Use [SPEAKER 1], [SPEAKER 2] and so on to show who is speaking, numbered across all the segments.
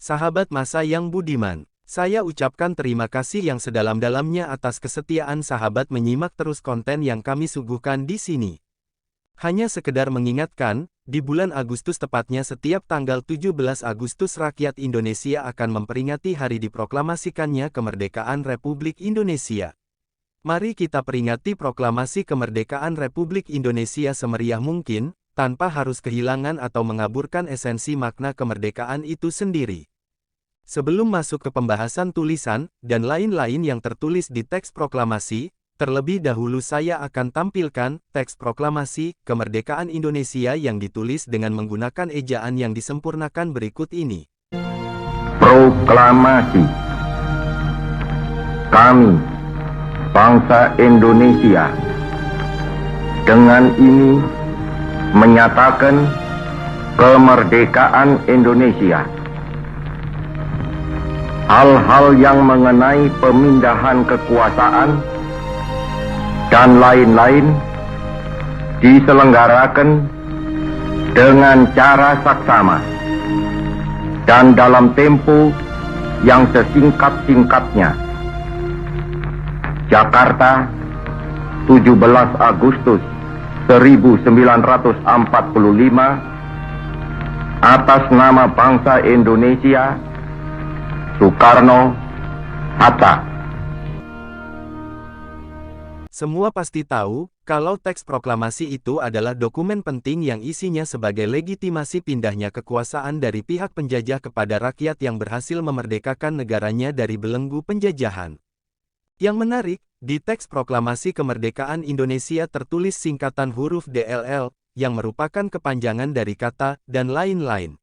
[SPEAKER 1] Sahabat masa yang budiman, saya ucapkan terima kasih yang sedalam-dalamnya atas kesetiaan sahabat menyimak terus konten yang kami suguhkan di sini. Hanya sekedar mengingatkan, di bulan Agustus tepatnya setiap tanggal 17 Agustus rakyat Indonesia akan memperingati hari diproklamasikannya kemerdekaan Republik Indonesia. Mari kita peringati proklamasi kemerdekaan Republik Indonesia semeriah mungkin, tanpa harus kehilangan atau mengaburkan esensi makna kemerdekaan itu sendiri. Sebelum masuk ke pembahasan tulisan, dan lain-lain yang tertulis di teks proklamasi, terlebih dahulu saya akan tampilkan teks proklamasi kemerdekaan Indonesia yang ditulis dengan menggunakan ejaan yang disempurnakan berikut ini.
[SPEAKER 2] Proklamasi. Kami, bangsa Indonesia, dengan ini menyatakan kemerdekaan Indonesia. Hal-hal yang mengenai pemindahan kekuasaan dan lain-lain diselenggarakan dengan cara saksama dan dalam tempo yang sesingkat-singkatnya. Jakarta, 17 Agustus 1945, atas nama bangsa Indonesia, Soekarno-Hatta.
[SPEAKER 1] Semua pasti tahu, kalau teks proklamasi itu adalah dokumen penting yang isinya sebagai legitimasi pindahnya kekuasaan dari pihak penjajah kepada rakyat yang berhasil memerdekakan negaranya dari belenggu penjajahan. Yang menarik, di teks proklamasi kemerdekaan Indonesia tertulis singkatan huruf DLL, yang merupakan kepanjangan dari kata, dan lain-lain.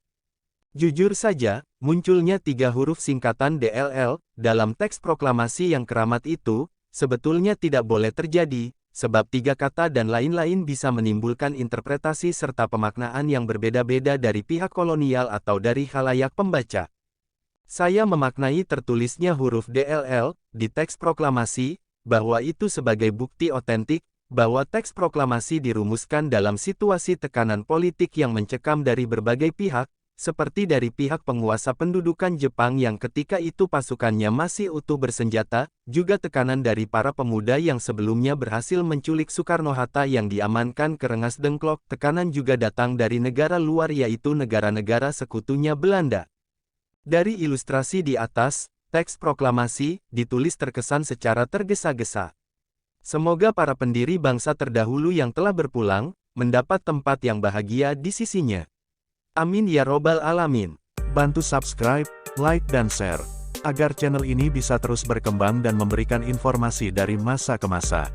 [SPEAKER 1] Jujur saja, munculnya 3 huruf singkatan DLL, dalam teks proklamasi yang keramat itu, sebetulnya tidak boleh terjadi, sebab 3 kata dan lain-lain bisa menimbulkan interpretasi serta pemaknaan yang berbeda-beda dari pihak kolonial atau dari khalayak pembaca. Saya memaknai tertulisnya huruf DLL di teks proklamasi, bahwa itu sebagai bukti otentik, bahwa teks proklamasi dirumuskan dalam situasi tekanan politik yang mencekam dari berbagai pihak, seperti dari pihak penguasa pendudukan Jepang yang ketika itu pasukannya masih utuh bersenjata, juga tekanan dari para pemuda yang sebelumnya berhasil menculik Soekarno-Hatta yang diamankan ke Rengas Dengklok, tekanan juga datang dari negara luar yaitu negara-negara sekutunya Belanda. Dari ilustrasi di atas, teks proklamasi ditulis terkesan secara tergesa-gesa. Semoga para pendiri bangsa terdahulu yang telah berpulang, mendapat tempat yang bahagia di sisinya. Amin ya robbal alamin.
[SPEAKER 3] Bantu subscribe, like dan share, agar channel ini bisa terus berkembang dan memberikan informasi dari masa ke masa.